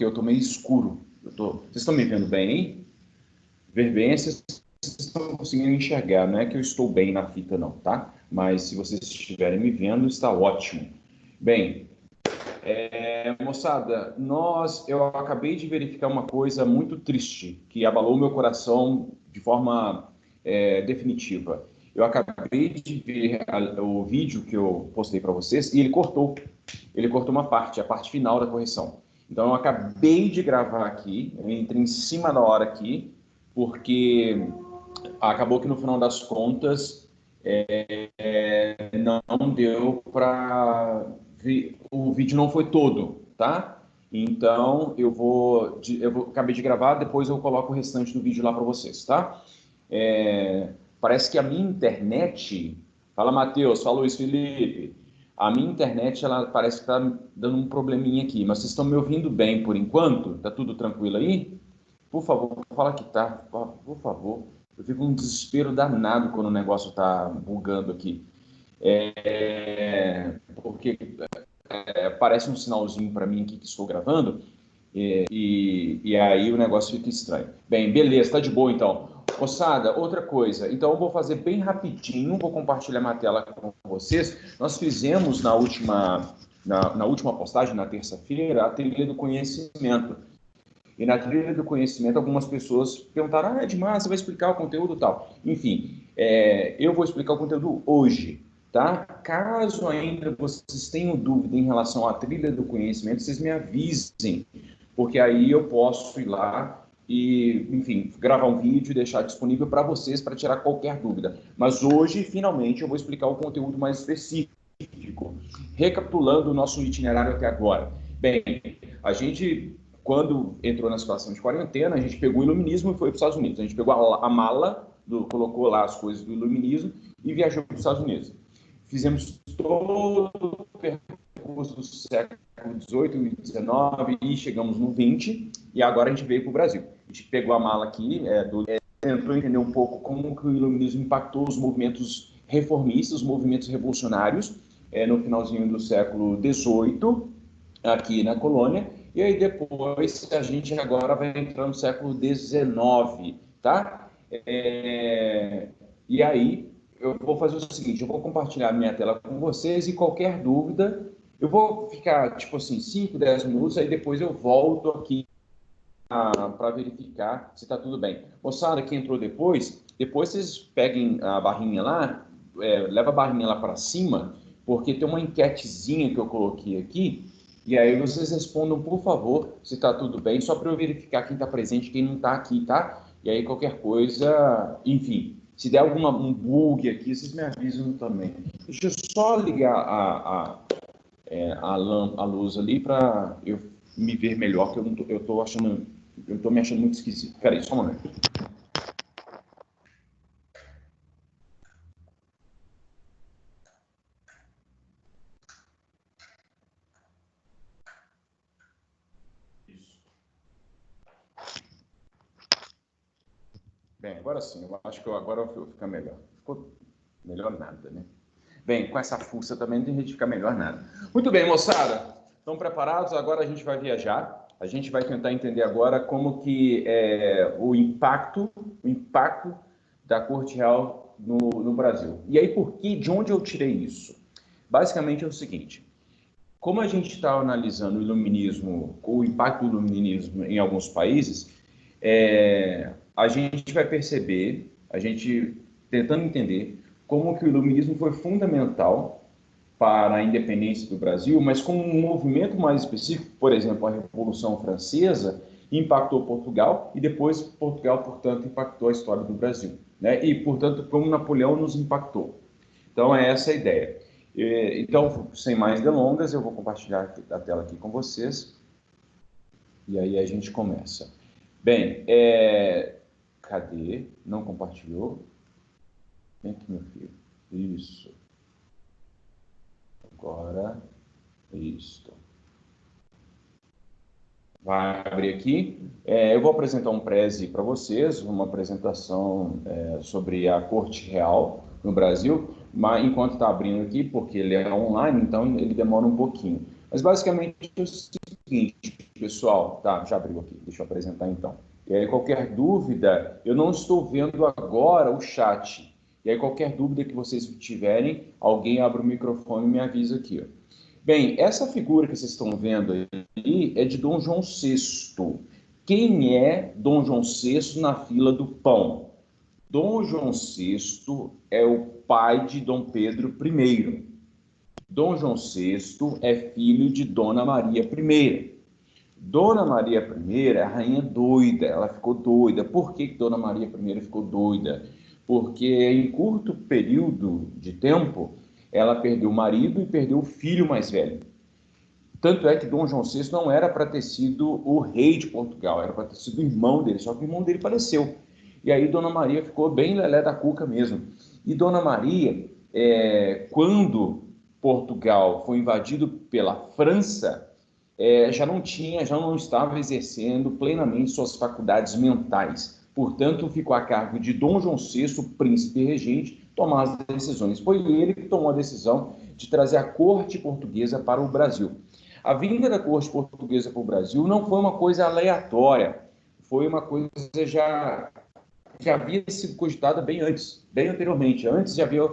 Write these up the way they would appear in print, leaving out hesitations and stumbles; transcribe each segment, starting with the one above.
eu tô meio escuro. Vocês estão me vendo bem? Ver bem, vocês estão conseguindo enxergar. Não é que eu estou bem na fita, não, tá? Mas se vocês estiverem me vendo, está ótimo. Bem, moçada, eu acabei de verificar uma coisa muito triste que abalou meu coração de forma definitiva. Eu acabei de ver o vídeo que eu postei para vocês e ele cortou uma parte, a parte final da correção. Então eu acabei de gravar aqui, eu entrei em cima da hora aqui, porque acabou que no final das contas não deu para ver, o vídeo não foi todo, tá? Então acabei de gravar, depois eu coloco o restante do vídeo lá para vocês, tá? Parece que a minha internet, fala Matheus, fala Luiz Felipe, a minha internet ela parece que está dando um probleminha aqui, mas vocês estão me ouvindo bem por enquanto? Tá tudo tranquilo aí? Por favor, fala que tá, por favor. Eu fico um desespero danado quando o negócio tá bugando aqui. Porque aparece um sinalzinho para mim aqui que estou gravando e aí o negócio fica estranho. Bem, beleza, tá de boa então. Moçada, outra coisa. Então eu vou fazer bem rapidinho, vou compartilhar minha tela com vocês. Nós fizemos na última postagem, na terça-feira, a trilha do conhecimento. E na trilha do conhecimento, algumas pessoas perguntaram, Edmar, você vai explicar o conteúdo e tal. Enfim, eu vou explicar o conteúdo hoje, tá? Caso ainda vocês tenham dúvida em relação à trilha do conhecimento, vocês me avisem, porque aí eu posso ir lá e, enfim, gravar um vídeo e deixar disponível para vocês para tirar qualquer dúvida. Mas hoje, finalmente, eu vou explicar o conteúdo mais específico. Recapitulando o nosso itinerário até agora. Bem, a gente, quando entrou na situação de quarentena, a gente pegou o iluminismo e foi para os Estados Unidos. A gente pegou a mala, colocou lá as coisas do iluminismo e viajou para os Estados Unidos. Fizemos todo o percurso do século XVIII e XIX e chegamos no XX, e agora a gente veio para o Brasil. A gente pegou a mala aqui, tentou entender um pouco como que o iluminismo impactou os movimentos reformistas, os movimentos revolucionários, no finalzinho do século XVIII, aqui na colônia, e aí depois a gente agora vai entrar no século XIX, tá? E aí eu vou fazer o seguinte, eu vou compartilhar minha tela com vocês e qualquer dúvida, eu vou ficar, tipo assim, 5, 10 minutos, aí depois eu volto aqui para verificar se está tudo bem. Moçada que entrou depois vocês peguem a barrinha lá, leva a barrinha lá para cima, porque tem uma enquetezinha que eu coloquei aqui, e aí vocês respondam, por favor, se está tudo bem, só para eu verificar quem está presente e quem não está aqui, tá? E aí qualquer coisa, enfim, se der um bug aqui, vocês me avisam também. Deixa eu só ligar a luz ali para eu me ver melhor, que eu estou me achando muito esquisito. Espera aí, só um momento. Isso. Bem, agora sim, eu acho que agora vai ficar melhor. Ficou melhor nada, né? Bem, com essa fuça também não tem jeito de ficar melhor nada. Muito bem, moçada. Estão preparados? Agora a gente vai viajar. A gente vai tentar entender agora como que o impacto da Corte Real no Brasil. E aí, de onde eu tirei isso? Basicamente é o seguinte, como a gente está analisando o iluminismo, o impacto do iluminismo em alguns países, a gente vai perceber, a gente tentando entender como que o iluminismo foi fundamental para a independência do Brasil, mas como um movimento mais específico, por exemplo, a Revolução Francesa impactou Portugal e depois Portugal, portanto, impactou a história do Brasil, né? E, portanto, como Napoleão nos impactou. Então, é essa a ideia. Então, sem mais delongas, eu vou compartilhar a tela aqui com vocês e aí a gente começa. Bem, cadê? Não compartilhou? Vem aqui, meu filho. Isso. Agora, isso. Vai abrir aqui. Eu vou apresentar um preze para vocês, uma apresentação sobre a Corte Real no Brasil, mas enquanto está abrindo aqui, porque ele é online, então ele demora um pouquinho. Mas basicamente é o seguinte, pessoal, tá, já abriu aqui, deixa eu apresentar então. E aí qualquer dúvida, eu não estou vendo agora o chat. E aí qualquer dúvida que vocês tiverem, alguém abre o microfone e me avisa aqui, ó. Bem, essa figura que vocês estão vendo aí é de Dom João VI. Quem é Dom João VI na fila do pão? Dom João VI é o pai de Dom Pedro I. Dom João VI é filho de Dona Maria I. Dona Maria I é a rainha doida, ela ficou doida. Por que Dona Maria I ficou doida? Porque em curto período de tempo, ela perdeu o marido e perdeu o filho mais velho. Tanto é que Dom João VI não era para ter sido o rei de Portugal, era para ter sido o irmão dele, só que o irmão dele faleceu. E aí Dona Maria ficou bem lelé da cuca mesmo. E Dona Maria, quando Portugal foi invadido pela França, já não estava exercendo plenamente suas faculdades mentais. Portanto, ficou a cargo de Dom João VI, o príncipe regente, tomar as decisões. Foi ele que tomou a decisão de trazer a corte portuguesa para o Brasil. A vinda da corte portuguesa para o Brasil não foi uma coisa aleatória, foi uma coisa já havia sido cogitada bem antes, bem anteriormente. Antes já havia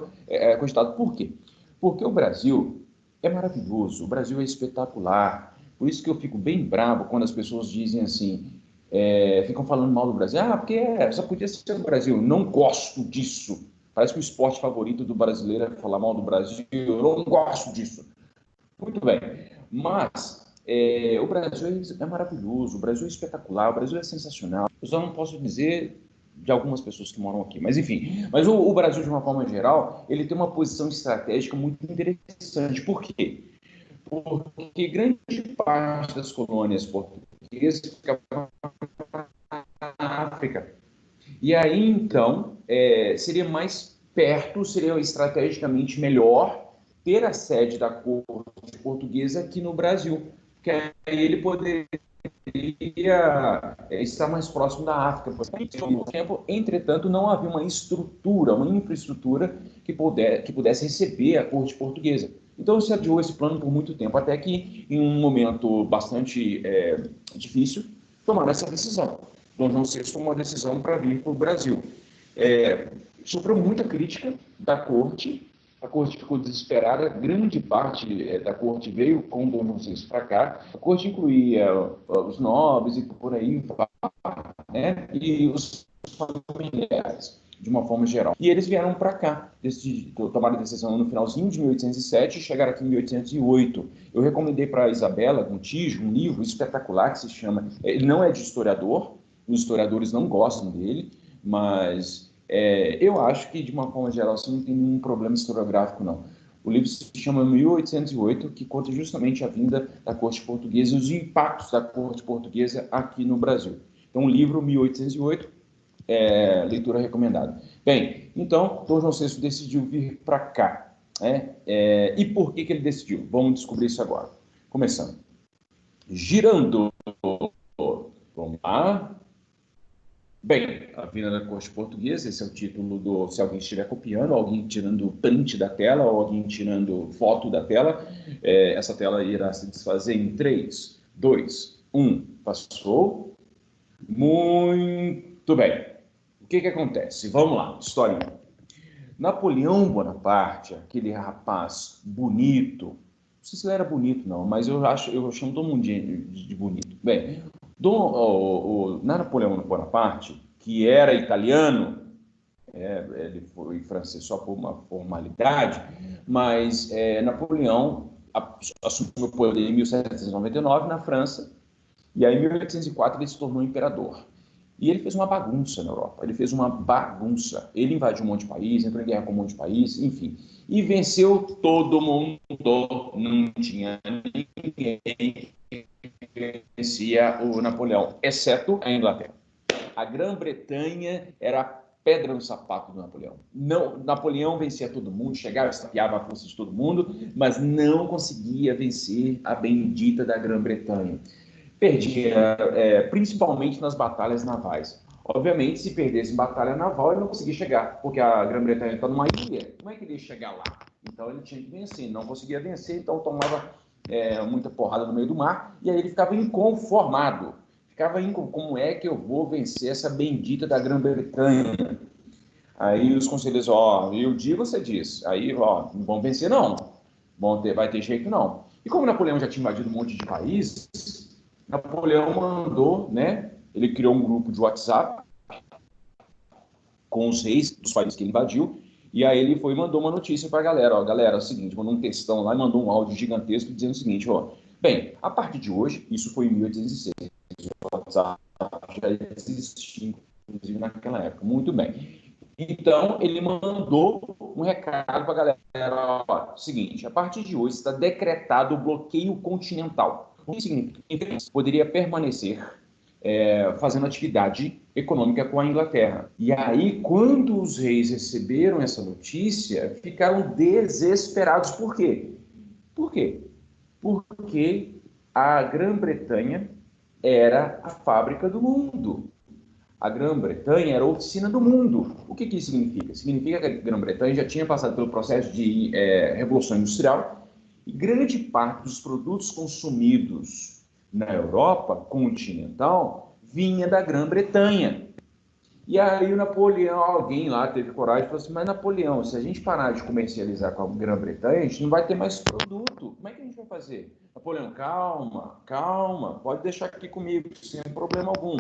cogitado. Por quê? Porque o Brasil é maravilhoso, o Brasil é espetacular. Por isso que eu fico bem bravo quando as pessoas dizem assim, ficam falando mal do Brasil. Ah, porque só podia ser o Brasil. Não gosto disso. Parece que o esporte favorito do brasileiro é falar mal do Brasil. Eu não gosto disso. Muito bem, mas o Brasil é maravilhoso, o Brasil é espetacular, o Brasil é sensacional. Eu só não posso dizer de algumas pessoas que moram aqui, mas enfim. Mas o Brasil, de uma forma geral, ele tem uma posição estratégica muito interessante. Por quê? Porque grande parte das colônias portuguesas ficavam na África. E aí, então, seria mais perto, seria estrategicamente melhor ter a sede da corte portuguesa aqui no Brasil, porque aí ele poderia estar mais próximo da África, por exemplo. Entretanto, não havia uma estrutura, uma infraestrutura que pudesse receber a corte portuguesa. Então, se adiou esse plano por muito tempo, até que, em um momento bastante difícil, tomaram essa decisão. Dom João VI tomou a decisão para vir para o Brasil. Sofreu muita crítica da corte, a corte ficou desesperada, grande parte da corte veio com Dom João VI para cá. A corte incluía os nobres e por aí vai, né? E os familiares, de uma forma geral. E eles vieram para cá, tomaram a decisão no finalzinho de 1807 e chegaram aqui em 1808. Eu recomendei para a Isabela Gontijo um livro espetacular que se chama... Ele não é de historiador, os historiadores não gostam dele, mas eu acho que, de uma forma geral, assim, não tem nenhum problema historiográfico, não. O livro se chama 1808, que conta justamente a vinda da corte portuguesa e os impactos da corte portuguesa aqui no Brasil. Então, o livro 1808, leitura recomendada. Bem, então, Dom João VI decidiu vir para cá. E por que ele decidiu? Vamos descobrir isso agora. Começando. Girando. Vamos lá. Bem, a vinda da corte portuguesa, esse é o título do... Se alguém estiver copiando, alguém tirando print da tela, ou alguém tirando foto da tela, essa tela irá se desfazer em 3, 2, 1. Passou. Muito bem. O que acontece? Vamos lá, historinha. Napoleão Bonaparte, aquele rapaz bonito, não sei se ele era bonito não, mas eu chamo todo mundo de bonito. Bem, Napoleão Bonaparte, que era italiano, ele foi francês só por uma formalidade, mas Napoleão assumiu o poder em 1799 na França, e aí em 1804 ele se tornou imperador. E ele fez uma bagunça na Europa, ele fez uma bagunça. Ele invadiu um monte de país, entrou em guerra com um monte de país, enfim. E venceu todo mundo, não tinha ninguém que vencia o Napoleão, exceto a Inglaterra. A Grã-Bretanha era a pedra no sapato do Napoleão. Não, Napoleão vencia todo mundo, chegava, estapeava a força de todo mundo, mas não conseguia vencer a bendita da Grã-Bretanha. Perdia, principalmente nas batalhas navais. Obviamente, se perdesse em batalha naval, ele não conseguia chegar, porque a Grã-Bretanha está numa ilha. Como é que ele ia chegar lá? Então, ele tinha que vencer. Não conseguia vencer, então tomava muita porrada no meio do mar, e aí ele ficava inconformado. Como é que eu vou vencer essa bendita da Grã-Bretanha? Aí os conselheiros, eu digo, você diz. Aí, não vão vencer, não. Vai ter jeito, não. E como Napoleão já tinha invadido um monte de países, Napoleão mandou, né? Ele criou um grupo de WhatsApp com os reis dos países que ele invadiu, e aí ele foi e mandou uma notícia para a galera. Galera, é o seguinte, mandou um textão lá e mandou um áudio gigantesco dizendo o seguinte, bem, a partir de hoje, isso foi em 1806, o WhatsApp já existia, inclusive, naquela época. Muito bem. Então, ele mandou um recado para a galera, seguinte, a partir de hoje está decretado o bloqueio continental. O que significa que poderia permanecer fazendo atividade econômica com a Inglaterra. E aí, quando os reis receberam essa notícia, ficaram desesperados. Por quê? Por quê? Porque a Grã-Bretanha era a fábrica do mundo. A Grã-Bretanha era a oficina do mundo. O que isso significa? Significa que a Grã-Bretanha já tinha passado pelo processo de revolução industrial e grande parte dos produtos consumidos na Europa continental vinha da Grã-Bretanha. E aí o Napoleão, alguém lá teve coragem e falou assim, mas Napoleão, se a gente parar de comercializar com a Grã-Bretanha, a gente não vai ter mais produto. Como é que a gente vai fazer? Napoleão, calma, pode deixar aqui comigo, sem problema algum.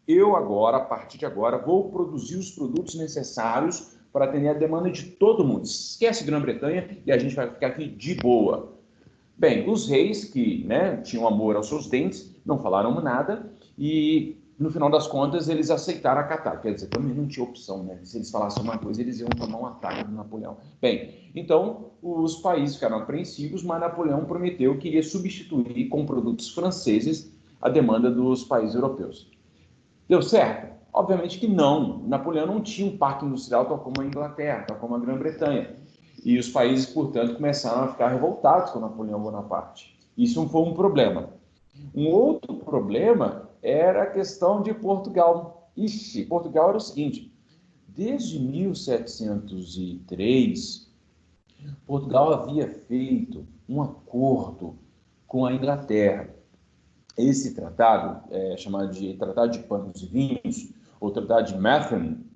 Eu agora, a partir de agora, vou produzir os produtos necessários para atender a demanda de todo mundo. Esquece Grã-Bretanha e a gente vai ficar aqui de boa. Bem, os reis que tinham amor aos seus dentes não falaram nada e, no final das contas, eles aceitaram acatar. Quer dizer, também não tinha opção, né? Se eles falassem uma coisa, eles iam tomar um ataque do Napoleão. Bem, então, os países ficaram apreensivos, mas Napoleão prometeu que iria substituir com produtos franceses a demanda dos países europeus. Deu certo? Obviamente que não. Napoleão não tinha um parque industrial tal como a Inglaterra, tal como a Grã-Bretanha. E os países, portanto, começaram a ficar revoltados com Napoleão Bonaparte. Isso foi um problema. Um outro problema era a questão de Portugal. Portugal era o seguinte, desde 1703, Portugal havia feito um acordo com a Inglaterra. Esse tratado, chamado de Tratado de Panos e Vinhos, ou Tratado de Methuen,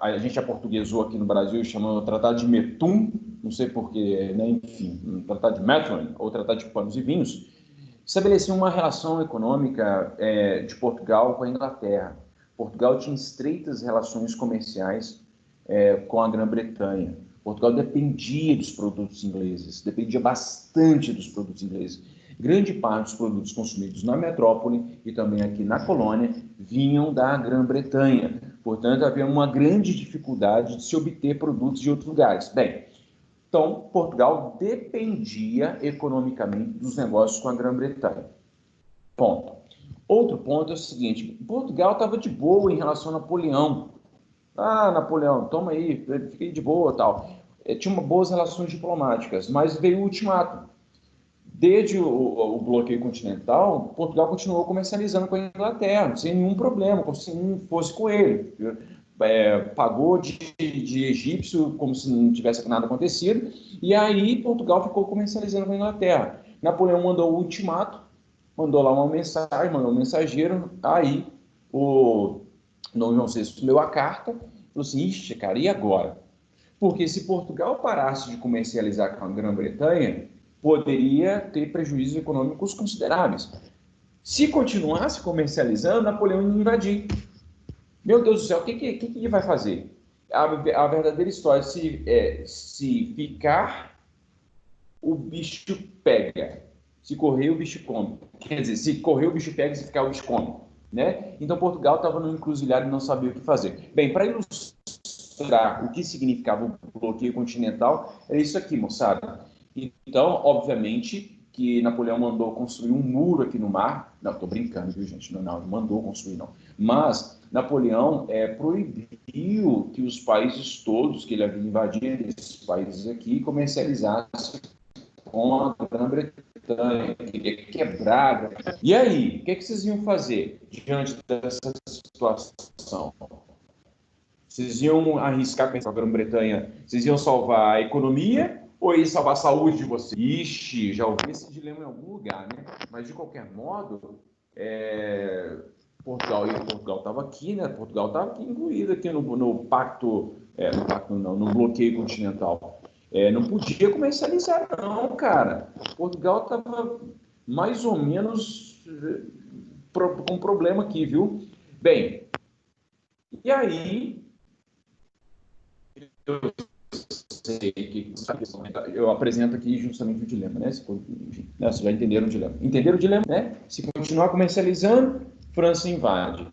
a gente aportuguesou aqui no Brasil chamando Tratado de Metum, não sei porquê, enfim, Tratado de Methuen, ou Tratado de Panos e Vinhos, estabeleceu uma relação econômica de Portugal com a Inglaterra. Portugal tinha estreitas relações comerciais com a Grã-Bretanha. Portugal dependia dos produtos ingleses, dependia bastante dos produtos ingleses. Grande parte dos produtos consumidos na metrópole e também aqui na colônia vinham da Grã-Bretanha. Portanto, havia uma grande dificuldade de se obter produtos de outros lugares. Bem, então, Portugal dependia economicamente dos negócios com a Grã-Bretanha. Ponto. Outro ponto é o seguinte, Portugal estava de boa em relação a Napoleão. Napoleão, toma aí, fiquei de boa e tal. Tinha boas relações diplomáticas, mas veio o ultimato. Desde o bloqueio continental, Portugal continuou comercializando com a Inglaterra, sem nenhum problema, como se não fosse com ele. Pagou de egípcio como se não tivesse nada acontecido, e aí Portugal ficou comercializando com a Inglaterra. Napoleão mandou o ultimato, mandou lá uma mensagem, mandou um mensageiro, aí o Dom João VI leu a carta, falou assim, cara, e agora? Porque se Portugal parasse de comercializar com a Grã-Bretanha, poderia ter prejuízos econômicos consideráveis. Se continuasse comercializando, Napoleão ia invadir. Meu Deus do céu, o que ele vai fazer? A verdadeira história, se ficar, o bicho pega. Se correr, o bicho come. Quer dizer, se correr, o bicho pega, se ficar, o bicho come. Né? Então, Portugal estava no encruzilhado e não sabia o que fazer. Bem, para ilustrar o que significava o bloqueio continental, é isso aqui, moçada. Então, obviamente, que Napoleão mandou construir um muro aqui no mar. Não, estou brincando, viu, gente? Não mandou construir, não. Mas Napoleão proibiu que os países todos que ele havia invadido, esses países aqui, comercializassem com a Grã-Bretanha, queria quebrar. E aí, o que vocês iam fazer diante dessa situação? Vocês iam arriscar com a Grã-Bretanha? Vocês iam salvar a economia ou ir salvar a saúde de você. Ixi, já ouvi esse dilema em algum lugar, né? Mas, de qualquer modo, Portugal estava aqui, né? Portugal estava aqui incluído aqui no pacto, no bloqueio continental. Não podia comercializar, não, cara. Portugal estava mais ou menos com problema aqui, viu? Bem, e aí eu apresento aqui justamente o dilema, né? Enfim, né? Vocês já entenderam o dilema. Entenderam o dilema, né? Se continuar comercializando, França invade.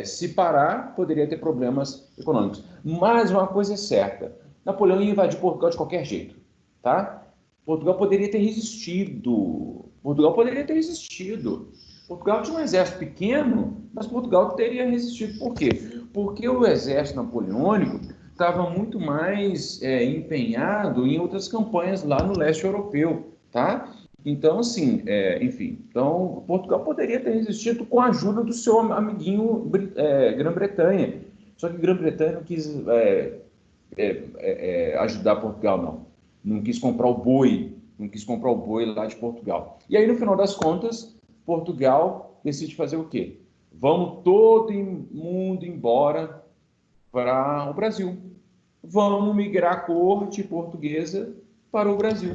Se parar, poderia ter problemas econômicos. Mas uma coisa é certa, Napoleão ia invadir Portugal de qualquer jeito, tá? Portugal poderia ter resistido. Portugal tinha um exército pequeno, mas Portugal teria resistido. Por quê? Porque o exército napoleônico estava muito mais empenhado em outras campanhas lá no leste europeu, tá? Então, assim, então Portugal poderia ter resistido com a ajuda do seu amiguinho Grã-Bretanha. Só que Grã-Bretanha não quis ajudar Portugal, não. Não quis comprar o boi lá de Portugal. E aí, no final das contas, Portugal decide fazer o quê? Vamos todo mundo embora para o Brasil. Vamos migrar a corte portuguesa para o Brasil.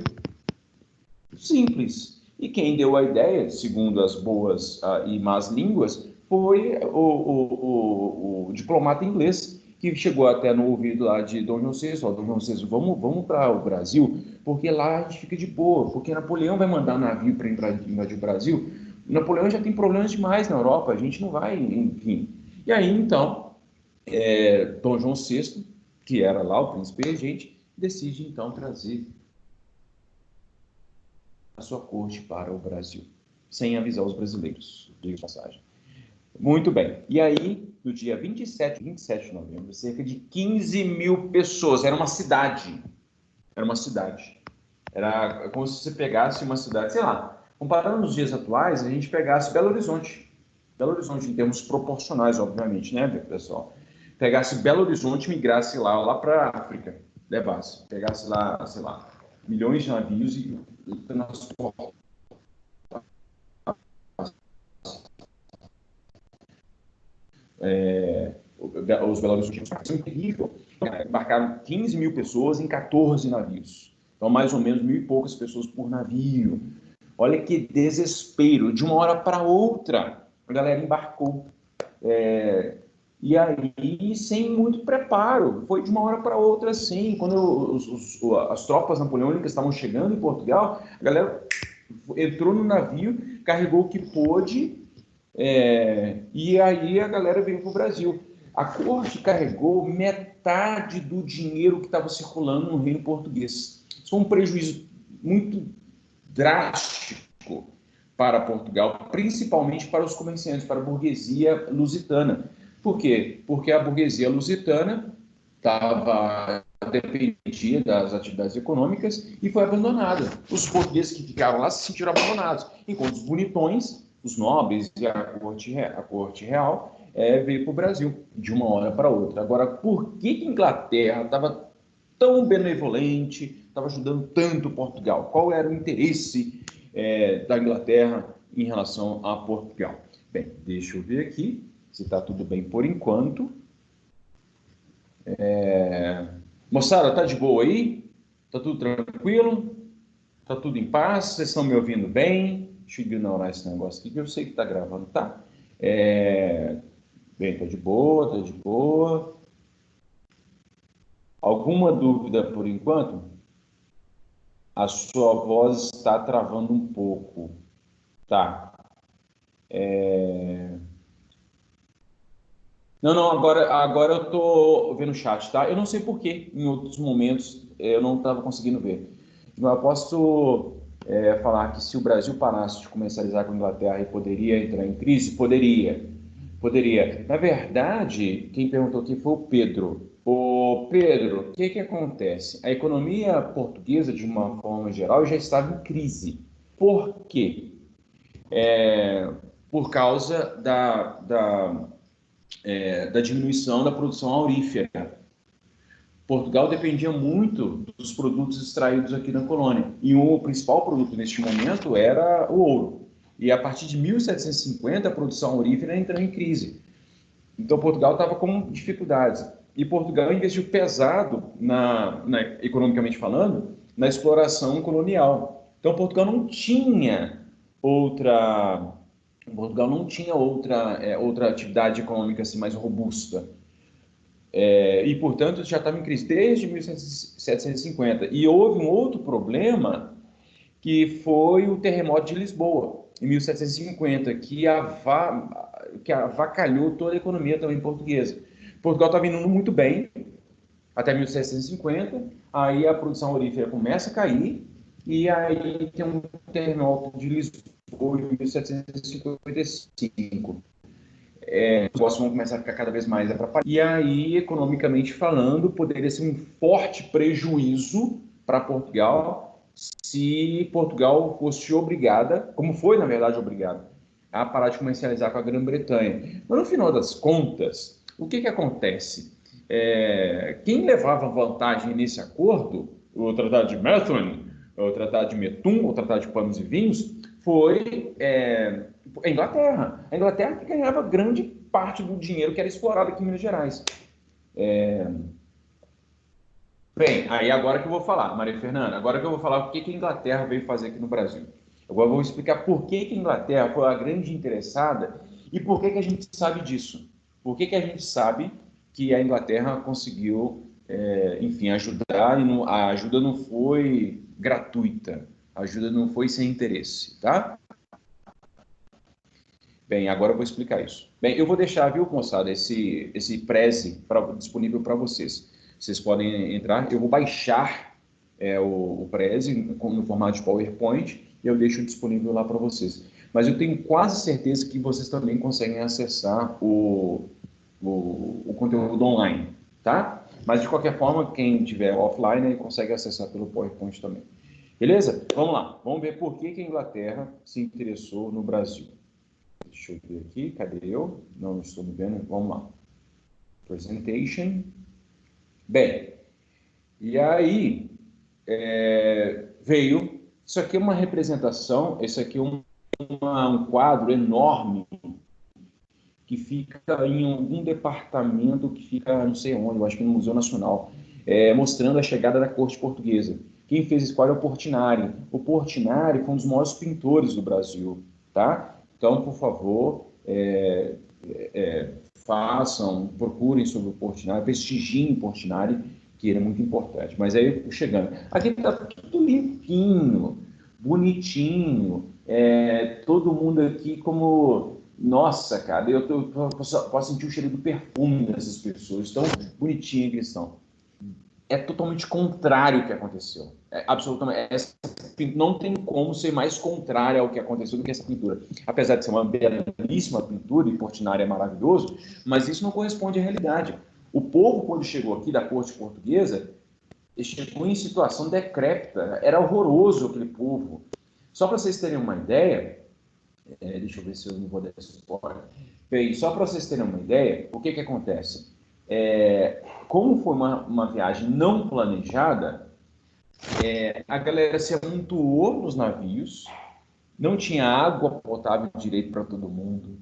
Simples. E quem deu a ideia, segundo as boas e más línguas, foi o diplomata inglês, que chegou até no ouvido lá de Dom João VI, Dom João VI, vamos para o Brasil, porque lá a gente fica de boa, porque Napoleão vai mandar navio para invadir o Brasil. Napoleão já tem problemas demais na Europa, a gente não vai, enfim. E aí, então, Dom João VI, que era lá o príncipe regente, decide, então, trazer a sua corte para o Brasil, sem avisar os brasileiros, diga de passagem. Muito bem. E aí, no dia 27 de novembro, cerca de 15 mil pessoas, era uma cidade. Era como se você pegasse uma cidade, sei lá, comparando nos dias atuais, a gente pegasse Belo Horizonte em termos proporcionais, obviamente, né, pessoal? Pegasse Belo Horizonte, migrasse lá para a África, levasse, pegasse lá, sei lá, milhões de navios e transportasse os Belo Horizontinos. Foi terrível. Embarcaram 15 mil pessoas em 14 navios. Então, mais ou menos 1.000 e poucas pessoas por navio. Olha que desespero. De uma hora para outra, a galera embarcou. E aí, sem muito preparo. Foi de uma hora para outra, assim. Quando as tropas napoleônicas estavam chegando em Portugal, a galera entrou no navio, carregou o que pôde, e aí a galera veio para o Brasil. A corte carregou metade do dinheiro que estava circulando no reino português. Isso foi um prejuízo muito drástico para Portugal, principalmente para os comerciantes, para a burguesia lusitana. Por quê? Porque a burguesia lusitana dependia das atividades econômicas e foi abandonada. Os portugueses que ficaram lá se sentiram abandonados, enquanto os bonitões, os nobres e a corte real veio para o Brasil de uma hora para outra. Agora, por que a Inglaterra estava tão benevolente, estava ajudando tanto Portugal? Qual era o interesse da Inglaterra em relação a Portugal? Bem, deixa eu ver aqui se está tudo bem por enquanto. Moçada, tá de boa aí? Tá tudo tranquilo? Tá tudo em paz? Vocês estão me ouvindo bem? Deixa eu ignorar esse negócio aqui, que eu sei que tá gravando, tá? Bem, tá de boa, tá de boa. Alguma dúvida por enquanto? A sua voz está travando um pouco. Tá. Não, agora eu tô vendo o chat, tá? Eu não sei por que em outros momentos eu não estava conseguindo ver. Mas eu posso falar que se o Brasil parasse de comercializar com a Inglaterra e poderia entrar em crise? Poderia. Poderia. Na verdade, quem perguntou aqui foi o Pedro. Ô, Pedro, o que acontece? A economia portuguesa, de uma forma geral, já estava em crise. Por quê? Por causa da diminuição da produção aurífera. Portugal dependia muito dos produtos extraídos aqui na colônia. E o principal produto neste momento era o ouro. E a partir de 1750, a produção aurífera entrou em crise. Então, Portugal estava com dificuldades. E Portugal investiu pesado, economicamente falando, na exploração colonial. Então, Portugal não tinha outra outra atividade econômica assim, mais robusta. E, portanto, já estava em crise desde 1750. E houve um outro problema, que foi o terremoto de Lisboa, em 1750, que avacalhou toda a economia também portuguesa. Portugal estava indo muito bem até 1750, aí a produção aurífera começa a cair, e aí tem um terremoto de Lisboa em 1755. Os negócios vão começar a ficar cada vez mais atrapalhados. E aí, economicamente falando, poderia ser um forte prejuízo para Portugal se Portugal fosse obrigada, como foi, na verdade, obrigada, a parar de comercializar com a Grã-Bretanha. Mas, no final das contas, o que acontece? Quem levava vantagem nesse acordo, o Tratado de Methuen, o Tratado de Metum, o Tratado de Panos e Vinhos, foi a Inglaterra. A Inglaterra que ganhava grande parte do dinheiro que era explorado aqui em Minas Gerais. Bem, aí agora que eu vou falar, Maria Fernanda, agora que eu vou falar o que a Inglaterra veio fazer aqui no Brasil. Agora eu vou explicar por que a Inglaterra foi a grande interessada e por que a gente sabe disso. Por que a gente sabe que a Inglaterra conseguiu, enfim, ajudar, e a ajuda não foi gratuita, a ajuda não foi sem interesse, tá? Bem, agora eu vou explicar isso. Bem, eu vou deixar, viu, moçada, esse Prezi disponível para vocês. Vocês podem entrar, eu vou baixar o Prezi no formato de PowerPoint e eu deixo disponível lá para vocês. Mas eu tenho quase certeza que vocês também conseguem acessar o conteúdo online, tá? Mas, de qualquer forma, quem tiver offline aí consegue acessar pelo PowerPoint também. Beleza? Vamos lá. Vamos ver por que a Inglaterra se interessou no Brasil. Deixa eu ver aqui. Cadê eu? Não estou me vendo. Vamos lá. Presentation. Bem, e aí veio... Isso aqui é uma representação, esse aqui é um quadro enorme que fica em algum departamento que fica, não sei onde, eu acho que no Museu Nacional, mostrando a chegada da corte portuguesa. Quem fez esse quadro é o Portinari. O Portinari foi um dos maiores pintores do Brasil, tá? Então, por favor, procurem sobre o Portinari, prestigiem o Portinari, que ele é muito importante. Mas aí, chegando. Aqui está tudo limpinho, bonitinho, todo mundo aqui como... Nossa, cara, eu posso sentir o cheiro do perfume dessas pessoas, tão bonitinhas que eles estão. É totalmente contrário ao que aconteceu. Absolutamente. Não tem como ser mais contrário ao que aconteceu do que essa pintura. Apesar de ser uma belíssima pintura, e Portinari é maravilhoso, mas isso não corresponde à realidade. O povo, quando chegou aqui da corte portuguesa, chegou em situação decrépita. Era horroroso aquele povo. Só para vocês terem uma ideia... deixa eu ver se eu não vou dar spoiler. Bem, só para vocês terem uma ideia, o que acontece? Como foi uma viagem não planejada, a galera se amontoou nos navios, não tinha água potável direito para todo mundo,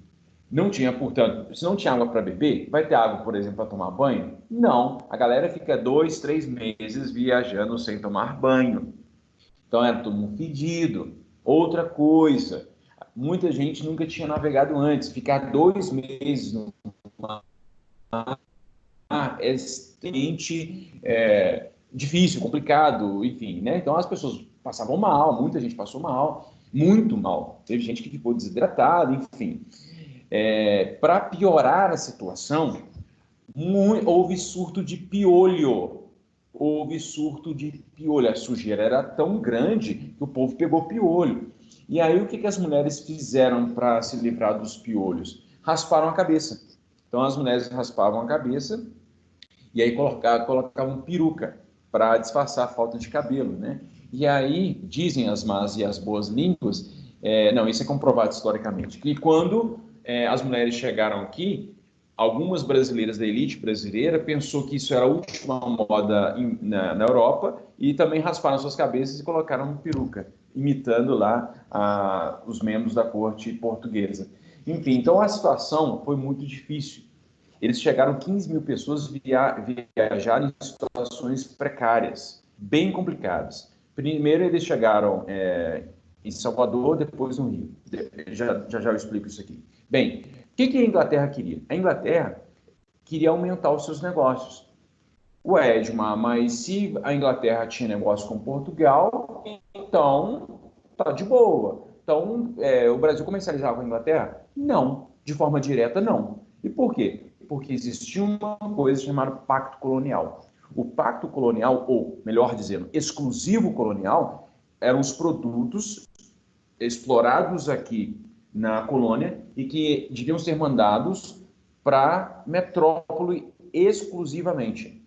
não tinha, portanto, se não tinha água para beber, vai ter água, por exemplo, para tomar banho? Não, a galera fica 2, 3 meses viajando sem tomar banho. Então era todo mundo fedido. Outra coisa, muita gente nunca tinha navegado antes. Ficar 2 meses no mar é extremamente difícil, complicado, enfim, né? Então as pessoas passavam mal, muita gente passou mal, muito mal. Teve gente que ficou desidratada, enfim. Para piorar a situação, houve surto de piolho. A sujeira era tão grande que o povo pegou piolho. E aí, o que as mulheres fizeram para se livrar dos piolhos? Rasparam a cabeça. Então, as mulheres raspavam a cabeça e aí colocavam peruca para disfarçar a falta de cabelo, né? E aí, dizem as más e as boas línguas, não, isso é comprovado historicamente, que quando as mulheres chegaram aqui, algumas brasileiras da elite brasileira pensou que isso era a última moda na Europa e também rasparam suas cabeças e colocaram peruca, imitando lá os membros da corte portuguesa. Enfim, então a situação foi muito difícil. Eles chegaram 15 mil pessoas viajaram em situações precárias, bem complicadas. Primeiro eles chegaram em Salvador, depois no Rio. Já eu explico isso aqui. Bem, o que a Inglaterra queria? A Inglaterra queria aumentar os seus negócios. Ué, Edmar, mas se a Inglaterra tinha negócio com Portugal, então tá de boa. Então, o Brasil comercializava com a Inglaterra? Não, de forma direta, não. E por quê? Porque existia uma coisa chamada Pacto Colonial. O Pacto Colonial, ou melhor dizendo, exclusivo colonial, eram os produtos explorados aqui na colônia e que deviam ser mandados para metrópole exclusivamente.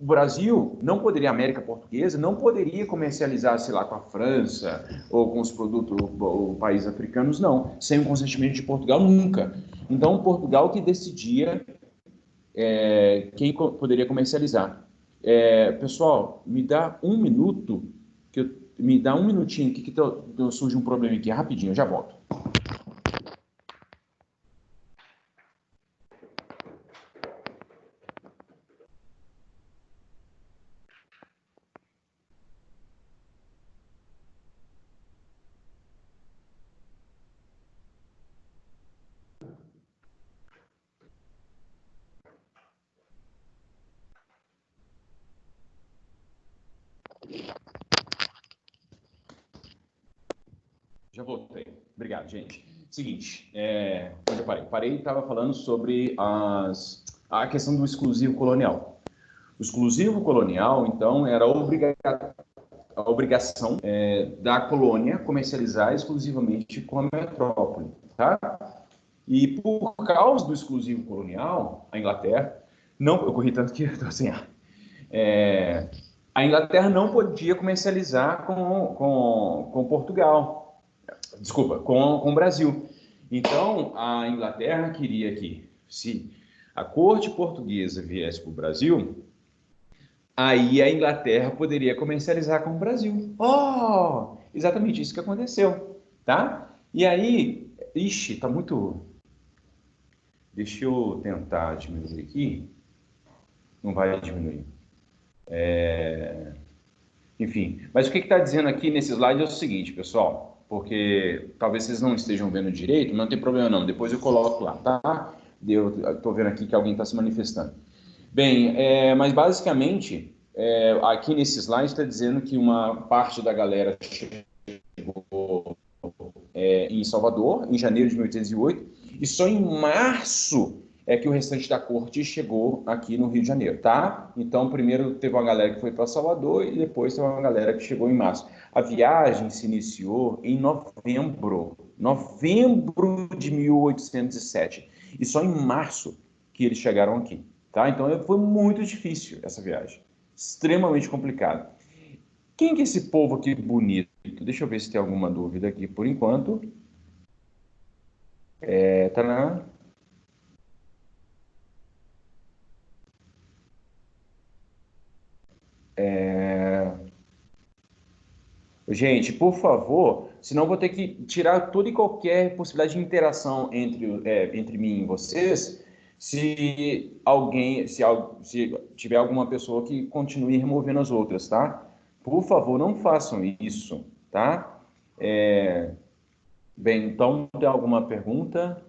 O Brasil não poderia, a América Portuguesa, não poderia comercializar, sei lá, com a França ou com os produtos ou países africanos, não, sem o consentimento de Portugal, nunca. Então, Portugal que decidia quem poderia comercializar. Pessoal, me dá um minuto, me dá um minutinho que surge um problema aqui, rapidinho, eu já volto. Já voltei. Obrigado, gente. Seguinte, onde eu parei? Parei e estava falando sobre a questão do exclusivo colonial. O exclusivo colonial, então, era a obrigação da colônia comercializar exclusivamente com a metrópole, tá? E por causa do exclusivo colonial, a Inglaterra, não, eu corri tanto que estou sem ar. A Inglaterra não podia comercializar com Portugal, desculpa, com o Brasil. Então, a Inglaterra queria que, se a corte portuguesa viesse para o Brasil, aí a Inglaterra poderia comercializar com o Brasil. Oh, exatamente isso que aconteceu, tá? E aí, ixi, tá muito... Deixa eu tentar diminuir aqui. Não vai diminuir. Enfim, mas o que está dizendo aqui nesse slide é o seguinte, pessoal, porque talvez vocês não estejam vendo direito, mas não tem problema não, depois eu coloco lá, tá? Eu estou vendo aqui que alguém está se manifestando. Bem, mas basicamente, aqui nesse slide está dizendo que uma parte da galera chegou em Salvador, em janeiro de 1808, e só em março é que o restante da corte chegou aqui no Rio de Janeiro, tá? Então, primeiro teve uma galera que foi para Salvador e depois teve uma galera que chegou em março. A viagem se iniciou em novembro de 1807, e só em março que eles chegaram aqui, tá? Então, foi muito difícil essa viagem, extremamente complicado. Quem que é esse povo aqui bonito? Deixa eu ver se tem alguma dúvida aqui por enquanto. Taran. Gente, por favor, senão eu vou ter que tirar toda e qualquer possibilidade de interação entre mim e vocês, se tiver alguma pessoa que continue removendo as outras, tá? Por favor, não façam isso, tá? Bem, então, tem alguma pergunta?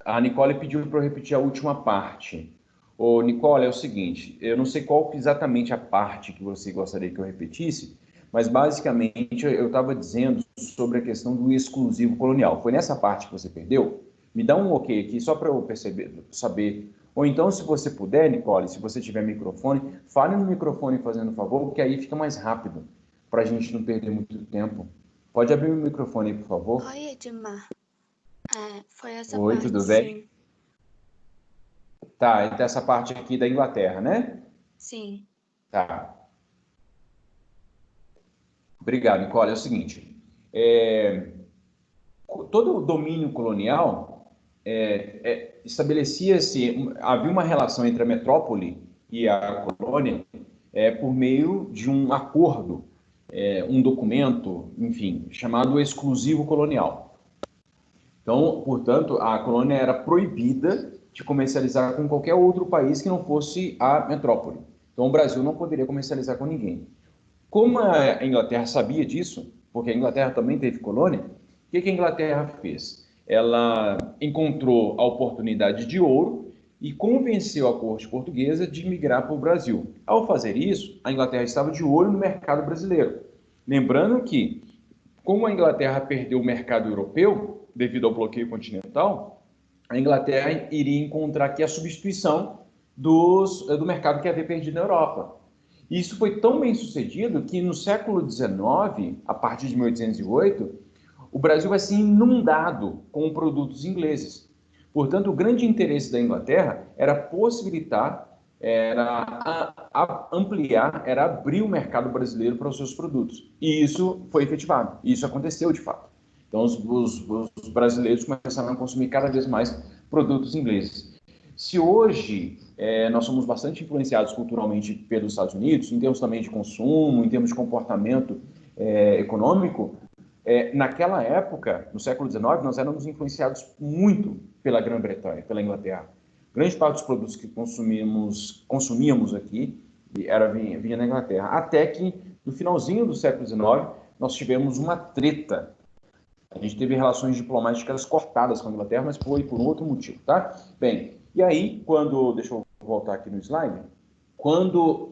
A Nicole pediu para eu repetir a última parte. Ô, Nicole, é o seguinte, eu não sei qual exatamente a parte que você gostaria que eu repetisse, mas basicamente eu estava dizendo sobre a questão do exclusivo colonial. Foi nessa parte que você perdeu? Me dá um ok aqui, só para eu saber. Ou então, se você puder, Nicole, se você tiver microfone, fale no microfone fazendo favor, porque aí fica mais rápido, para a gente não perder muito tempo. Pode abrir o microfone aí, por favor? Oi, Edmar. Foi essa Oi, parte, tudo bem? sim. Tá, então essa parte aqui da Inglaterra, né? Sim. Tá. Obrigado, Nicole. É o seguinte, todo o domínio colonial havia uma relação entre a metrópole e a colônia por meio de um acordo, um documento, enfim, chamado exclusivo colonial. Então, portanto, a colônia era proibida de comercializar com qualquer outro país que não fosse a metrópole. Então, o Brasil não poderia comercializar com ninguém. Como a Inglaterra sabia disso, porque a Inglaterra também teve colônia, o que a Inglaterra fez? Ela encontrou a oportunidade de ouro e convenceu a corte portuguesa de migrar para o Brasil. Ao fazer isso, a Inglaterra estava de olho no mercado brasileiro. Lembrando que, como a Inglaterra perdeu o mercado europeu, devido ao bloqueio continental, a Inglaterra iria encontrar aqui a substituição do mercado que havia perdido na Europa. E isso foi tão bem sucedido que no século XIX, a partir de 1808, o Brasil vai ser inundado com produtos ingleses. Portanto, o grande interesse da Inglaterra era possibilitar, era ampliar, era abrir o mercado brasileiro para os seus produtos. E isso foi efetivado, isso aconteceu de fato. Então, os brasileiros começaram a consumir cada vez mais produtos ingleses. Se hoje nós somos bastante influenciados culturalmente pelos Estados Unidos, em termos também de consumo, em termos de comportamento econômico, naquela época, no século XIX, nós éramos influenciados muito pela Grã-Bretanha, pela Inglaterra. Grande parte dos produtos que consumíamos aqui vinha da Inglaterra. Até que, no finalzinho do século XIX, nós tivemos uma treta. A gente teve relações diplomáticas cortadas com a Inglaterra, mas foi por um outro motivo, tá? Bem, e aí, deixa eu voltar aqui no slide, quando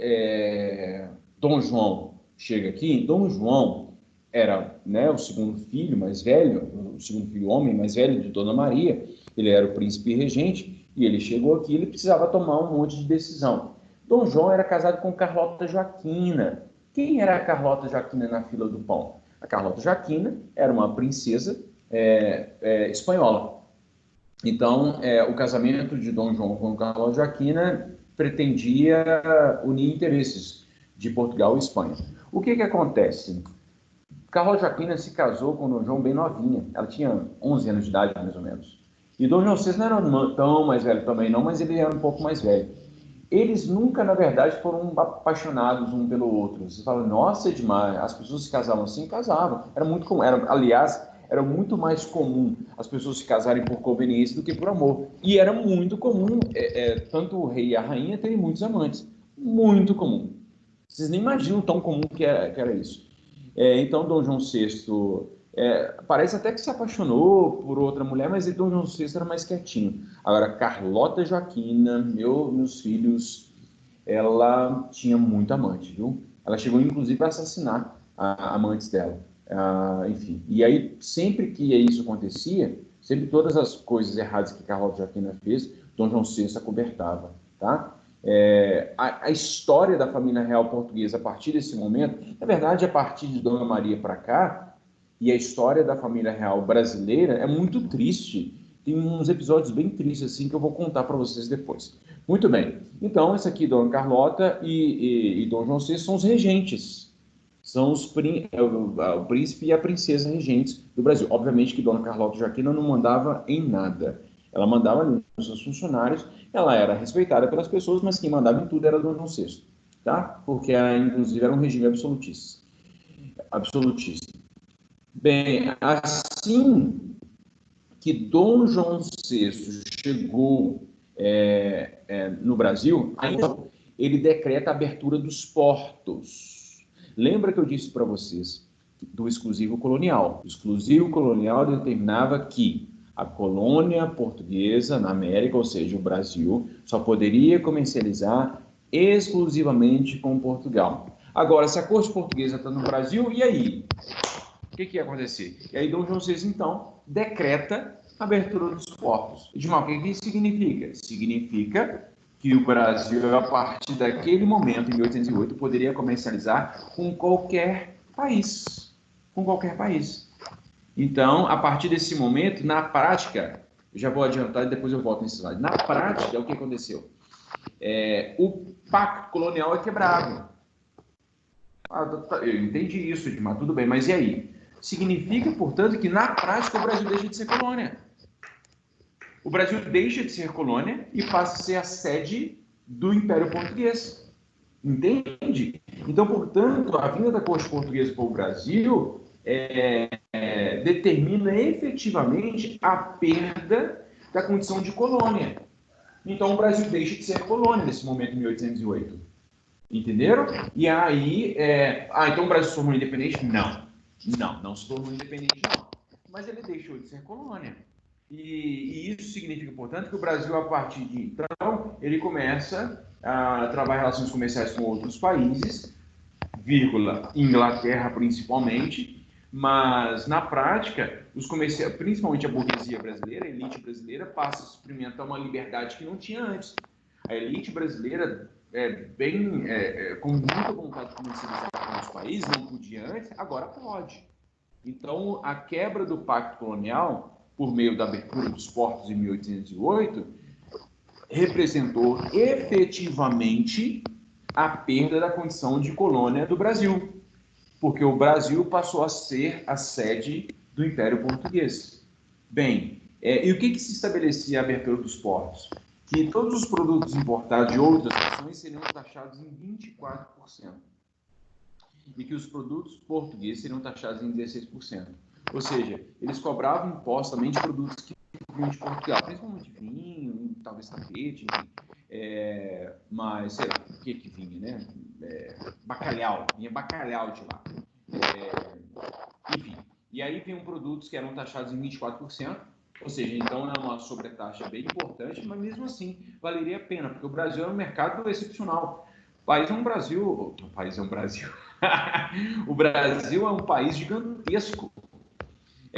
Dom João chega aqui, Dom João era, né, o segundo filho mais velho, o segundo filho homem mais velho de Dona Maria, ele era o príncipe regente, e ele chegou aqui, ele precisava tomar um monte de decisão. Dom João era casado com Carlota Joaquina. Quem era a Carlota Joaquina na fila do pão? A Carlota Joaquina era uma princesa espanhola. Então, o casamento de Dom João com Carlota Joaquina pretendia unir interesses de Portugal e Espanha. O que acontece? Carlota Joaquina se casou com Dom João bem novinha. Ela tinha 11 anos de idade, mais ou menos. E Dom João VI não era tão mais velho também, não, mas ele era um pouco mais velho. Eles nunca, na verdade, foram apaixonados um pelo outro. Você fala, nossa, Edmar, as pessoas se casavam assim? Casavam. Era muito comum. Aliás, era muito mais comum as pessoas se casarem por conveniência do que por amor. E era muito comum, tanto o rei e a rainha terem muitos amantes. Muito comum. Vocês nem imaginam tão comum que era isso. Então, Dom João VI parece até que se apaixonou por outra mulher, mas Dom João VI era mais quietinho. Agora, Carlota Joaquina, meus filhos, ela tinha muito amante, viu? Ela chegou, inclusive, a assassinar amantes dela. Enfim, e aí, sempre que isso acontecia, sempre todas as coisas erradas que Carlota Joaquina fez, Dom João VI acobertava, tá? A história da família real portuguesa a partir desse momento, na verdade, a partir de Dona Maria para cá, e a história da família real brasileira é muito triste. Tem uns episódios bem tristes assim que eu vou contar para vocês depois. Muito bem. Então, essa aqui, Dona Carlota e Dom João VI são os regentes. São o príncipe e a princesa regentes do Brasil. Obviamente que Dona Carlota Joaquina não mandava em nada. Ela mandava nos seus funcionários, ela era respeitada pelas pessoas, mas quem mandava em tudo era Dom João VI, tá? Porque, inclusive, era um regime absolutista. Bem, assim que Dom João VI chegou no Brasil, ele decreta a abertura dos portos. Lembra que eu disse para vocês do exclusivo colonial? O exclusivo colonial determinava que a colônia portuguesa na América, ou seja, o Brasil, só poderia comercializar exclusivamente com Portugal. Agora, se a corte portuguesa está no Brasil, e aí? O que ia acontecer? E aí Dom João VI, então, decreta a abertura dos portos. Edmar, o que isso significa? Significa que o Brasil, a partir daquele momento, em 1808, poderia comercializar com qualquer país. Com qualquer país. Então, a partir desse momento, na prática, eu já vou adiantar e depois eu volto nesse slide. Na prática, o que aconteceu? O pacto colonial é quebrado. Eu entendi isso, Edmar, tudo bem, mas e aí? Significa, portanto, que na prática o Brasil deixa de ser colônia. O Brasil deixa de ser colônia e passa a ser a sede do Império Português. Entende? Então, portanto, a vinda da corte portuguesa para o Brasil determina efetivamente a perda da condição de colônia. Então, o Brasil deixa de ser colônia nesse momento, em 1808. Entenderam? E aí, então o Brasil se tornou independente? Não se tornou independente, não. Mas ele deixou de ser colônia. E isso significa, portanto, que o Brasil, a partir de então, ele começa a trabalhar relações comerciais com outros países, Inglaterra principalmente, mas na prática, os comerciantes, principalmente a burguesia brasileira, a elite brasileira, passa a experimentar uma liberdade que não tinha antes. A elite brasileira, com muita vontade de comercializar com os países, não podia antes, agora pode. Então, a quebra do pacto colonial, por meio da abertura dos portos em 1808, representou efetivamente a perda da condição de colônia do Brasil, porque o Brasil passou a ser a sede do Império Português. Bem, e o que se estabelecia a abertura dos portos? Que todos os produtos importados de outras nações seriam taxados em 24%. E que os produtos portugueses seriam taxados em 16%. Ou seja, eles cobravam imposto também de produtos que vinham de Portugal, principalmente vinho, talvez tapete, mas sei lá, o que vinha, né? Bacalhau, vinha bacalhau de lá. Enfim, e aí vinham produtos que eram taxados em 24%, ou seja, então é uma sobretaxa bem importante, mas mesmo assim valeria a pena, porque o Brasil é um mercado excepcional. O país é um Brasil. O Brasil é um país gigantesco,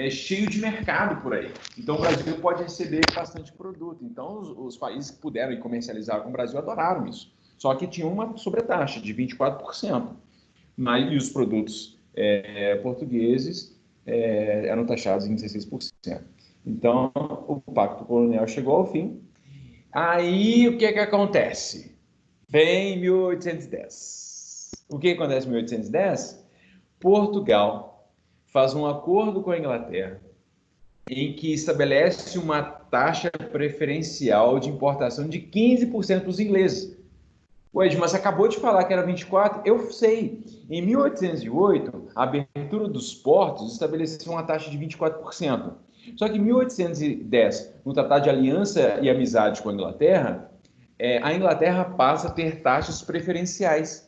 cheio de mercado por aí. Então, o Brasil pode receber bastante produto. Então, os países que puderam comercializar com o Brasil adoraram isso. Só que tinha uma sobretaxa de 24%. E os produtos portugueses eram taxados em 16%. Então, o Pacto Colonial chegou ao fim. Aí, o que acontece? Vem 1810. O que acontece em 1810? Portugal faz um acordo com a Inglaterra em que estabelece uma taxa preferencial de importação de 15% para os ingleses. Ué, mas você acabou de falar que era 24%? Eu sei. Em 1808, a abertura dos portos estabeleceu uma taxa de 24%. Só que em 1810, no Tratado de Aliança e Amizade com a Inglaterra, a Inglaterra passa a ter taxas preferenciais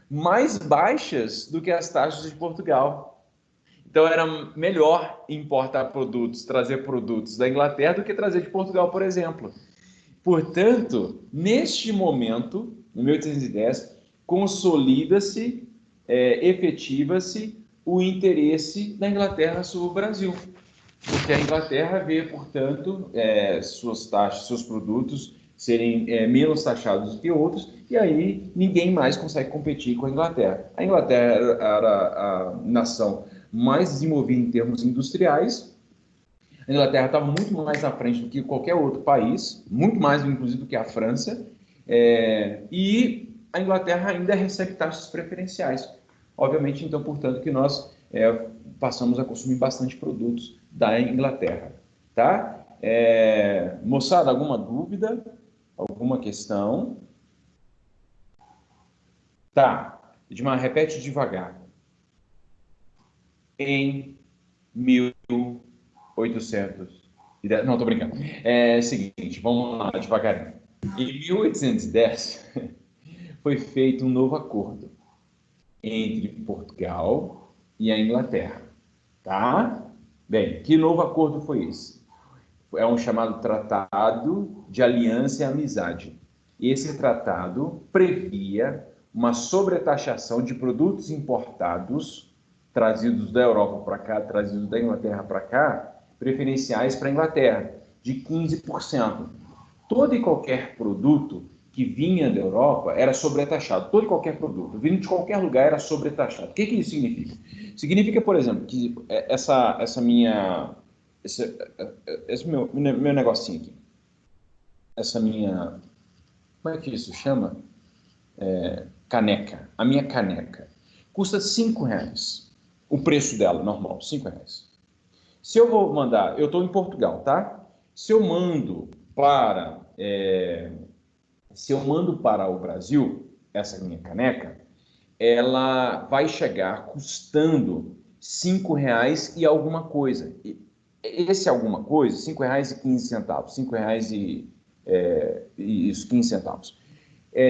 mais baixas do que as taxas de Portugal. Então, era melhor importar produtos, trazer produtos da Inglaterra do que trazer de Portugal, por exemplo. Portanto, neste momento, em 1810, consolida-se, efetiva-se o interesse da Inglaterra sobre o Brasil. Porque a Inglaterra vê, portanto, suas taxas, seus produtos serem menos taxados do que outros, e aí ninguém mais consegue competir com a Inglaterra. A Inglaterra era a nação mais desenvolvida em termos industriais. A Inglaterra estava muito mais à frente do que qualquer outro país, muito mais, inclusive, do que a França, e a Inglaterra ainda recebe taxas preferenciais. Obviamente, então, portanto, que nós passamos a consumir bastante produtos da Inglaterra, tá? Moçada, alguma dúvida? Alguma questão? Tá. Edmar, repete devagar. Em 1810... Não, tô brincando. Seguinte, vamos lá devagarinho. Em 1810, foi feito um novo acordo entre Portugal e a Inglaterra, tá? Bem, que novo acordo foi esse? É um chamado Tratado de Aliança e Amizade. Esse tratado previa uma sobretaxação de produtos importados, trazidos da Europa para cá, trazidos da Inglaterra para cá, preferenciais para a Inglaterra, de 15%. Todo e qualquer produto que vinha da Europa era sobretaxado. Todo e qualquer produto, vindo de qualquer lugar, era sobretaxado. O que isso significa? Significa, por exemplo, que esse meu negocinho aqui, essa minha, como é que isso chama? Caneca. A minha caneca custa R$5. O preço dela, normal, R$5. Se eu vou mandar, eu estou em Portugal, tá? Se eu mando para, o Brasil, essa minha caneca, ela vai chegar custando R$ 5 e alguma coisa. Esse alguma coisa, R$ 5,15, R$ 5,15.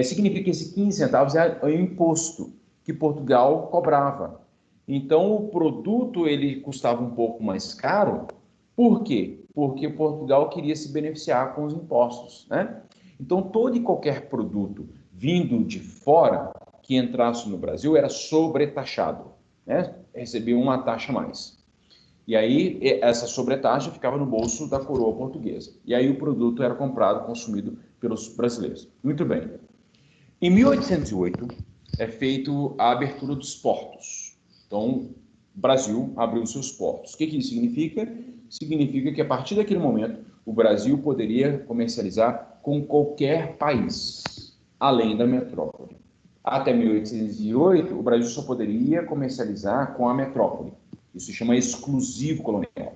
Significa que esse 15 centavos é o imposto que Portugal cobrava. Então, o produto ele custava um pouco mais caro. Por quê? Porque Portugal queria se beneficiar com os impostos, né? Então, todo e qualquer produto vindo de fora que entrasse no Brasil era sobretaxado, né? Recebia uma taxa a mais. E aí, essa sobretaxa ficava no bolso da coroa portuguesa. E aí, o produto era comprado, consumido pelos brasileiros. Muito bem. Em 1808, é feito a abertura dos portos. Então, o Brasil abriu seus portos. O que isso significa? Significa que, a partir daquele momento, o Brasil poderia comercializar com qualquer país, além da metrópole. Até 1808, o Brasil só poderia comercializar com a metrópole. Isso se chama exclusivo colonial.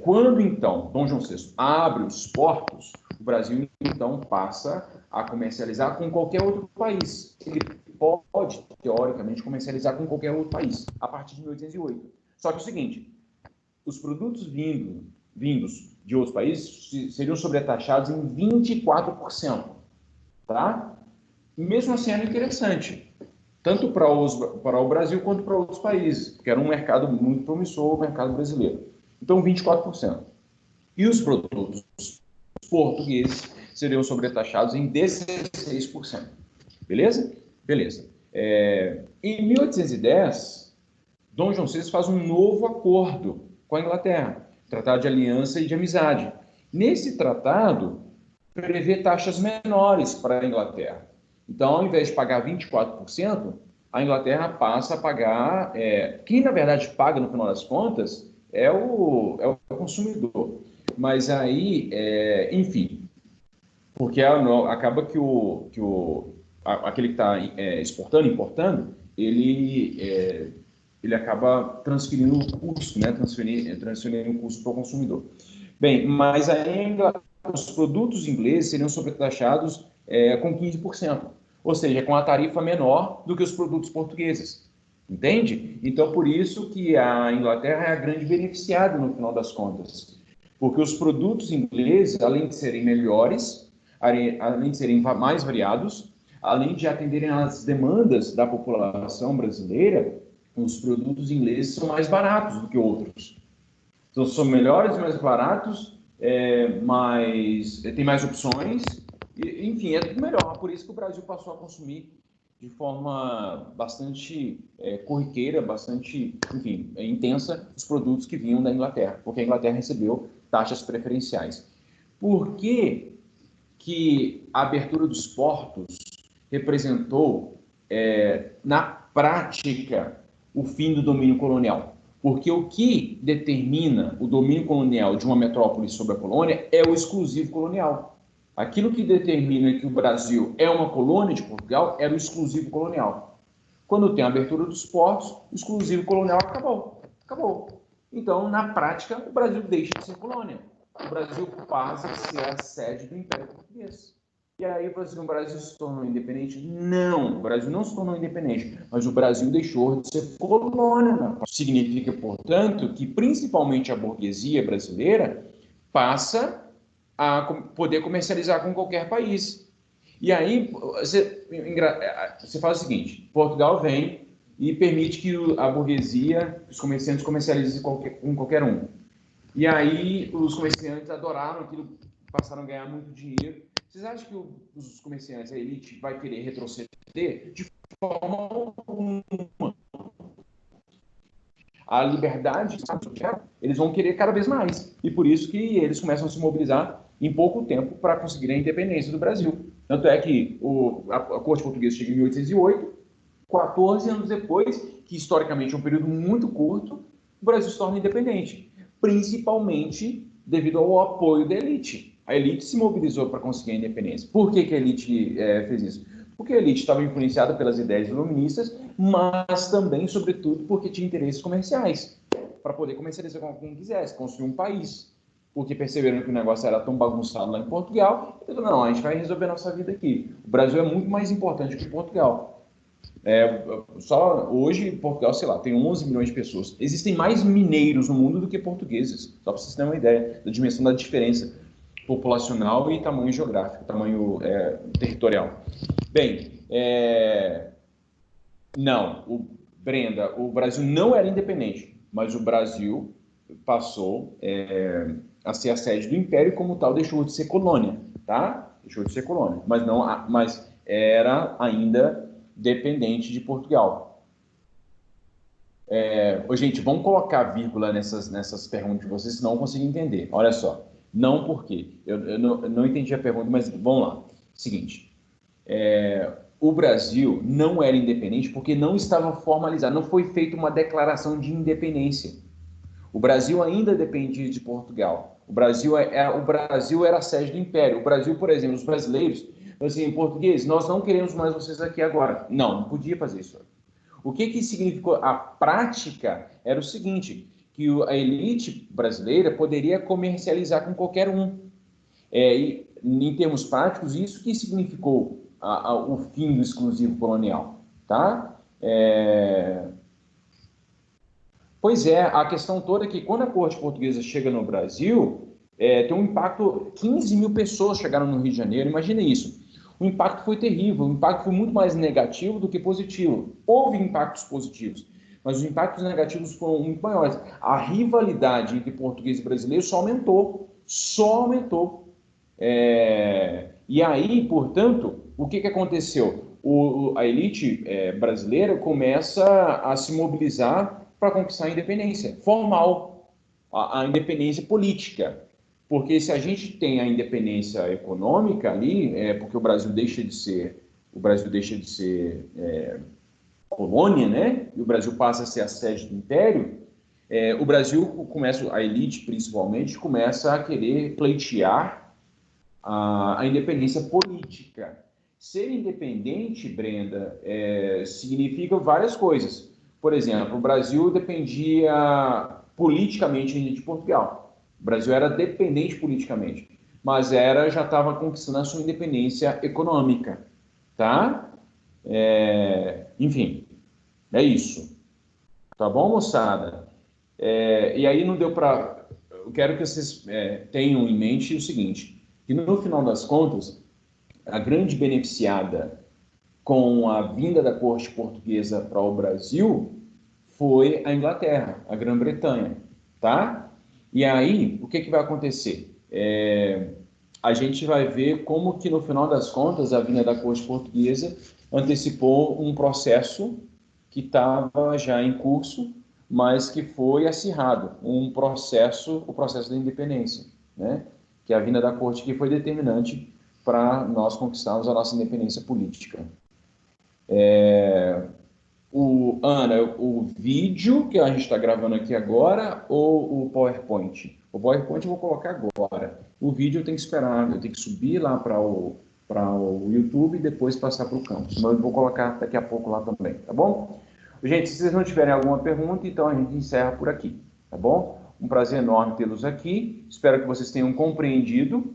Quando, então, Dom João VI abre os portos, o Brasil, então, passa a comercializar com qualquer outro país. Ele pode, teoricamente, comercializar com qualquer outro país, a partir de 1808. Só que é o seguinte, os produtos vindos de outros países seriam sobretaxados em 24%, tá? E mesmo assim era interessante, tanto para o Brasil quanto para outros países, porque era um mercado muito promissor, o mercado brasileiro. Então, 24%. E os produtos portugueses seriam sobretaxados em 16%. Beleza? Beleza. Em 1810, Dom João VI faz um novo acordo com a Inglaterra, Tratado de Aliança e de Amizade. Nesse tratado, prevê taxas menores para a Inglaterra. Então, ao invés de pagar 24%, a Inglaterra passa a pagar... quem, na verdade, paga, no final das contas, é o consumidor. Mas aí, enfim, porque acaba que aquele que está importando, ele acaba transferindo o custo, né? Transferindo o custo para o consumidor. Bem, mas aí os produtos ingleses seriam sobretaxados com 15%, ou seja, com a tarifa menor do que os produtos portugueses. Entende? Então, por isso que a Inglaterra é a grande beneficiada no final das contas. Porque os produtos ingleses, além de serem melhores, além de serem mais variados, além de atenderem às demandas da população brasileira, os produtos ingleses são mais baratos do que outros. Então, são melhores, mais baratos, tem mais opções, enfim, é tudo melhor. Por isso que o Brasil passou a consumir de forma bastante corriqueira, bastante, enfim, intensa, os produtos que vinham da Inglaterra, porque a Inglaterra recebeu taxas preferenciais. Por que a abertura dos portos representou, na prática, o fim do domínio colonial? Porque o que determina o domínio colonial de uma metrópole sobre a colônia é o exclusivo colonial. Aquilo que determina que o Brasil é uma colônia de Portugal era o exclusivo colonial. Quando tem a abertura dos portos, o exclusivo colonial acabou. Então, na prática, o Brasil deixa de ser colônia. O Brasil passa a ser a sede do Império Português. E aí, o Brasil se tornou independente? Não, o Brasil não se tornou independente, mas o Brasil deixou de ser colônia. Significa, portanto, que principalmente a burguesia brasileira passa a poder comercializar com qualquer país. E aí, você faz o seguinte, Portugal vem e permite que a burguesia, os comerciantes comercializem com qualquer um. E aí, os comerciantes adoraram aquilo, passaram a ganhar muito dinheiro. Vocês acham que os comerciantes, a elite, vai querer retroceder? De forma alguma. A liberdade, eles vão querer cada vez mais. E por isso que eles começam a se mobilizar em pouco tempo para conseguir a independência do Brasil. Tanto é que a corte portuguesa chega em 1808, 14 anos depois, que historicamente é um período muito curto, o Brasil se torna independente, principalmente devido ao apoio da elite. A elite se mobilizou para conseguir a independência. Por que a elite fez isso? Porque a elite estava influenciada pelas ideias iluministas, mas também, sobretudo, porque tinha interesses comerciais, para poder comercializar como quisesse, construir um país. porque perceberam que o negócio era tão bagunçado lá em Portugal, e falaram, não, a gente vai resolver a nossa vida aqui. O Brasil é muito mais importante que Portugal. Só hoje, Portugal, sei lá, tem 11 milhões de pessoas. Existem mais mineiros no mundo do que portugueses, só para vocês terem uma ideia da dimensão da diferença populacional e tamanho geográfico, tamanho territorial. Bem, não, Brenda, o Brasil não era independente, mas o Brasil passou a ser a sede do Império e, como tal, deixou de ser colônia, tá? Deixou de ser colônia, mas era ainda dependente de Portugal. Gente, vamos colocar vírgula nessas perguntas de vocês, senão eu não consigo entender. Olha só, não por quê? Eu não entendi a pergunta, mas vamos lá. Seguinte, o Brasil não era independente porque não estava formalizado, não foi feita uma declaração de independência. O Brasil ainda dependia de Portugal. O Brasil era a sede do Império. O Brasil, por exemplo, os brasileiros, assim, em português, nós não queremos mais vocês aqui agora. Não podia fazer isso. O que significou? A prática era o seguinte, que a elite brasileira poderia comercializar com qualquer um. E, em termos práticos, isso que significou o fim do exclusivo colonial, tá? Pois a questão toda é que quando a corte portuguesa chega no Brasil, tem um impacto, 15 mil pessoas chegaram no Rio de Janeiro, imagina isso. O impacto foi terrível, o impacto foi muito mais negativo do que positivo. Houve impactos positivos, mas os impactos negativos foram muito maiores. A rivalidade entre português e brasileiro só aumentou. E aí, portanto, o que aconteceu? A elite brasileira começa a se mobilizar para conquistar a independência formal, a independência política. Porque se a gente tem a independência econômica ali, porque o Brasil deixa de ser colônia, né? E o Brasil passa a ser a sede do Império, o Brasil a elite principalmente, começa a querer pleitear a independência política. Ser independente, Brenda, significa várias coisas. Por exemplo, o Brasil dependia politicamente de Portugal. O Brasil era dependente politicamente, mas já estava conquistando a sua independência econômica, tá? Enfim, é isso. Tá bom, moçada? E aí não deu para... Eu quero que vocês tenham em mente o seguinte, que no final das contas, a grande beneficiada com a vinda da corte portuguesa para o Brasil foi a Inglaterra, a Grã-Bretanha, tá? E aí, o que vai acontecer? A gente vai ver como que, no final das contas, a vinda da corte portuguesa antecipou um processo que estava já em curso, mas que foi acirrado, o processo da independência, né? Que a vinda da corte que foi determinante para nós conquistarmos a nossa independência política. Ana, o vídeo que a gente está gravando aqui agora ou o PowerPoint? O PowerPoint eu vou colocar agora. O vídeo eu tenho que esperar, eu tenho que subir lá para o YouTube e depois passar para o campus. Mas eu vou colocar daqui a pouco lá também, tá bom? Gente, se vocês não tiverem alguma pergunta, então a gente encerra por aqui, tá bom? Um prazer enorme tê-los aqui. Espero que vocês tenham compreendido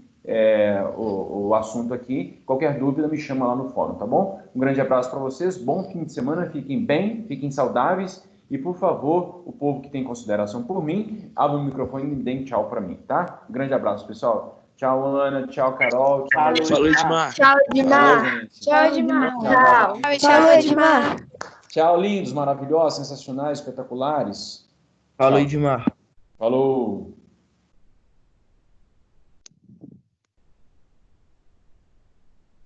o assunto aqui. Qualquer dúvida, me chama lá no fórum, tá bom? Um grande abraço para vocês, bom fim de semana, fiquem bem, fiquem saudáveis e, por favor, o povo que tem consideração por mim, abra o microfone e me deem tchau para mim, tá? Um grande abraço, pessoal. Tchau, Ana. Tchau, Carol. Tchau, Edmar. Tchau, Edmar. Tchau, Edmar. Tchau, Edmar. Tchau, lindos, maravilhosos, sensacionais, espetaculares. Falou, Edmar. Falou.